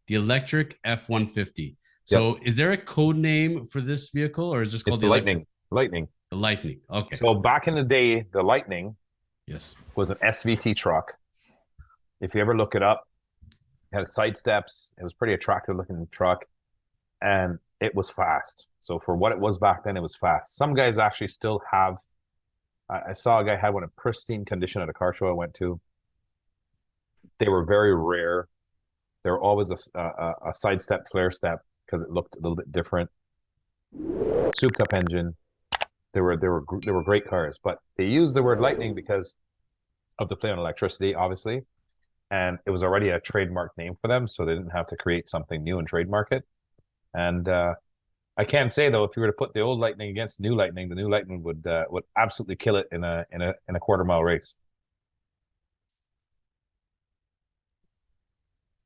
the electric F-150. Yep. So is there a code name for this vehicle, or is it just It's called the the electric? Lightning. Lightning. The Lightning. Okay. So back in the day, the Lightning Yes. was an SVT truck. If you ever look it up, it had side steps. It was pretty attractive looking truck, and it was fast. So for what it was back then, it was fast. Some guys actually still have. I saw a guy had one in pristine condition at a car show I went to. They were very rare. They were always a side step, flare step because it looked a little bit different. Souped up engine. They were great cars, but they used the word lightning because of the play on electricity, obviously, and it was already a trademark name for them, so they didn't have to create something new and trademark it. And I can say though, if you were to put the old Lightning against new Lightning, the new Lightning would absolutely kill it in a quarter-mile race.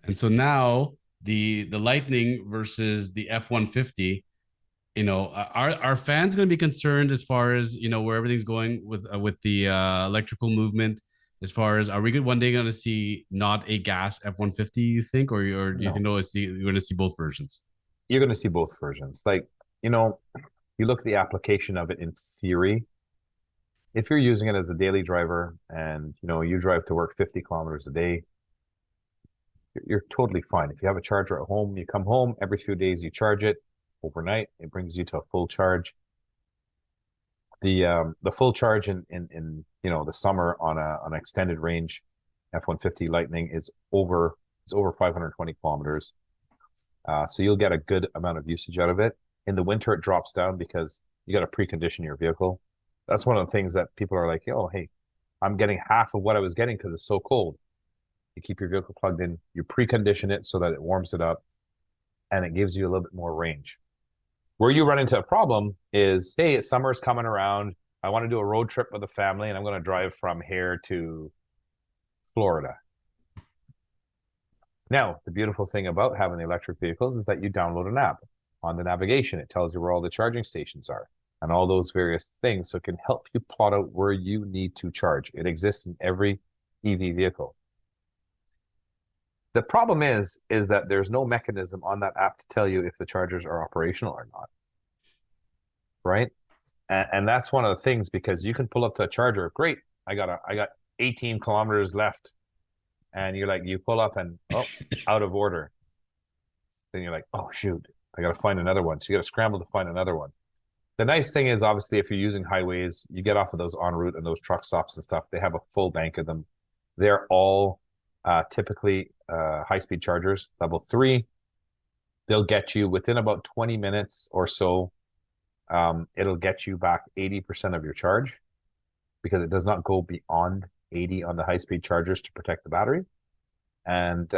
And so now the Lightning versus the F-150, are fans going to be concerned as far as where everything's going with the electrical movement? As far as, are we one day going to see not a gas F-150? You think, or do you think No, no? You're going to see both versions? you're going to see both versions. Like, you know, you look at the application of it in theory. If you're using it as a daily driver and you drive to work 50 kilometers a day, you're totally fine. If you have a charger at home, you come home every few days, you charge it overnight. It brings you to a full charge. The full charge in the summer on an extended range F-150 Lightning is over 520 kilometers. So you'll get a good amount of usage out of it. In the winter, it drops down because you got to precondition your vehicle. That's one of the things that people are like, oh, hey, I'm getting half of what I was getting because it's so cold. You keep your vehicle plugged in, you precondition it so that it warms it up, and it gives you a little bit more range. Where you run into a problem is, hey, summer's coming around. I want to do a road trip with the family, and I'm going to drive from here to Florida. Now, the beautiful thing about having the electric vehicles is that you download an app on the navigation. It tells you where all the charging stations are and all those various things. So it can help you plot out where you need to charge. It exists in every EV vehicle. The problem is that there's no mechanism on that app to tell you if the chargers are operational or not, right? And that's one of the things, because you can pull up to a charger. Great, I got 18 kilometers left, and you pull up and out of order. Then you're like, oh shoot, I got to find another one. So you got to scramble to find another one. The nice thing is, obviously, if you're using highways, you get off of those en route and those truck stops and stuff. They have a full bank of them. They're all typically high-speed chargers, level 3. They'll get you within about 20 minutes or so. It'll get you back 80% of your charge, because it does not go beyond 80 on the high-speed chargers to protect the battery. And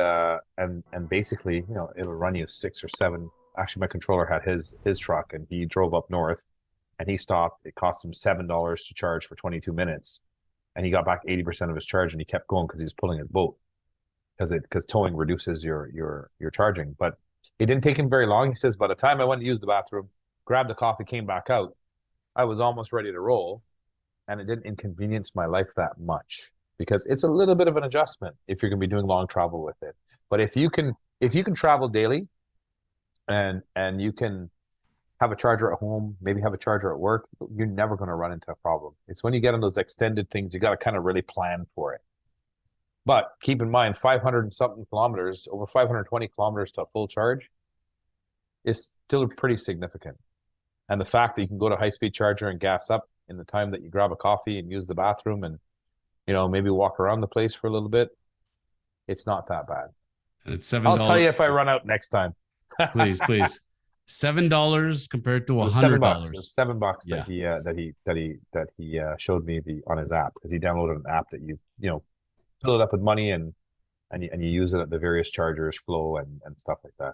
basically, it'll run you 6 or 7. Actually, my controller had his truck, and he drove up north, and he stopped. It cost him $7 to charge for 22 minutes, and he got back 80% of his charge, and he kept going because he was pulling his boat, because towing reduces your charging. But it didn't take him very long. He says, by the time I went to use the bathroom, grabbed a coffee, came back out, I was almost ready to roll, and it didn't inconvenience my life that much, because it's a little bit of an adjustment if you're going to be doing long travel with it. But if you can travel daily, and you can have a charger at home, maybe have a charger at work, you're never going to run into a problem. It's when you get on those extended things, you got to kind of really plan for it. But keep in mind, 500 and something kilometers, over 520 kilometers to a full charge is still pretty significant. And the fact that you can go to high-speed charger and gas up in the time that you grab a coffee and use the bathroom and, maybe walk around the place for a little bit, it's not that bad. And it's seven I'll tell dollars. you if I run out next time. Please, please. $7 compared to It a was hundred $7. It was dollars. $7 Yeah. that he showed me on his app, because he downloaded an app that you fill it up with money, and you use it at the various chargers, flow and stuff like that.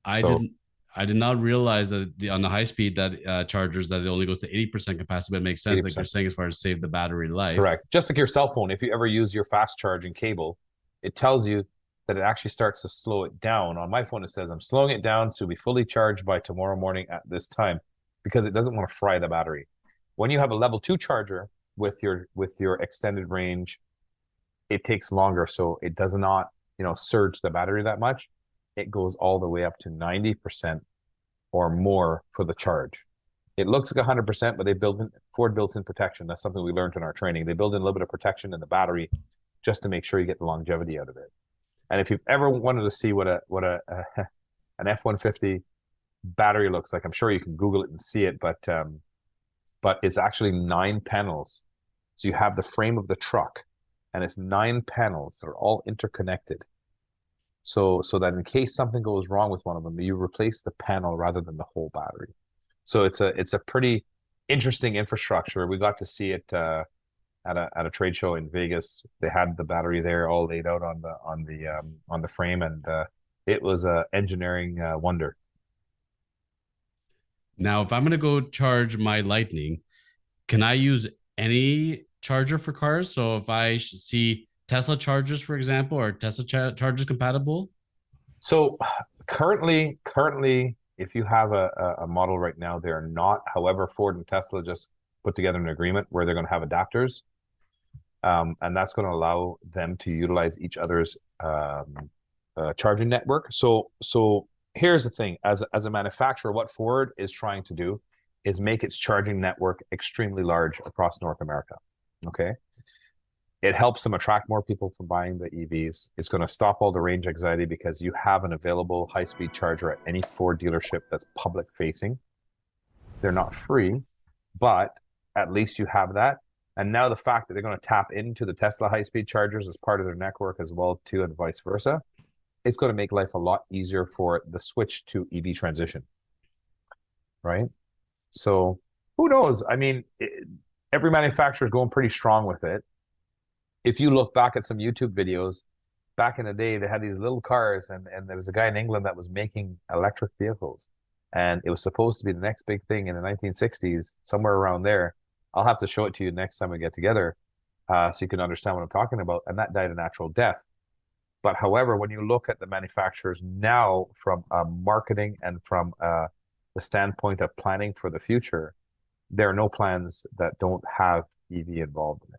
I So didn't I did not realize that on the high speed that chargers that it only goes to 80% capacity, but it makes sense, like you're 80%. saying, as far as save the battery life. Correct. Just like your cell phone, if you ever use your fast charging cable, it tells you that it actually starts to slow it down. On my phone, it says I'm slowing it down to be fully charged by tomorrow morning at this time, because it doesn't want to fry the battery. When you have a level 2 charger with your extended range, it takes longer, so it does not surge the battery that much. it goes all the way up to 90% or more for the charge. It looks like 100%, but Ford builds in protection. That's something we learned in our training. They build in a little bit of protection in the battery just to make sure you get the longevity out of it. And if you've ever wanted to see what an F-150 battery looks like, I'm sure you can Google it and see it, but it's actually 9 panels. So you have the frame of the truck, and it's 9 panels that are all interconnected. So that in case something goes wrong with one of them, you replace the panel rather than the whole battery. So it's a pretty interesting infrastructure. We got to see it at a trade show in Vegas. They had the battery there all laid out on the frame, and it was a engineering wonder. Now, if I'm going to go charge my Lightning, can I use any charger for cars? So if I see Tesla chargers, for example, are Tesla chargers compatible? So currently, if you have a model right now, they're not. However, Ford and Tesla just put together an agreement where they're going to have adapters, and that's going to allow them to utilize each other's charging network. So here's the thing: as a manufacturer, what Ford is trying to do is make its charging network extremely large across North America. Okay. It helps them attract more people from buying the EVs. It's going to stop all the range anxiety because you have an available high-speed charger at any Ford dealership that's public facing. They're not free, but at least you have that. And now the fact that they're going to tap into the Tesla high-speed chargers as part of their network as well too, and vice versa, it's going to make life a lot easier for the switch to EV transition, right? So who knows? I mean, every manufacturer is going pretty strong with it. If you look back at some YouTube videos, back in the day, they had these little cars, and there was a guy in England that was making electric vehicles. And it was supposed to be the next big thing in the 1960s, somewhere around there. I'll have to show it to you next time we get together, so you can understand what I'm talking about. And that died a natural death. But however, when you look at the manufacturers now from marketing and from the standpoint of planning for the future, there are no plans that don't have EV involved in it.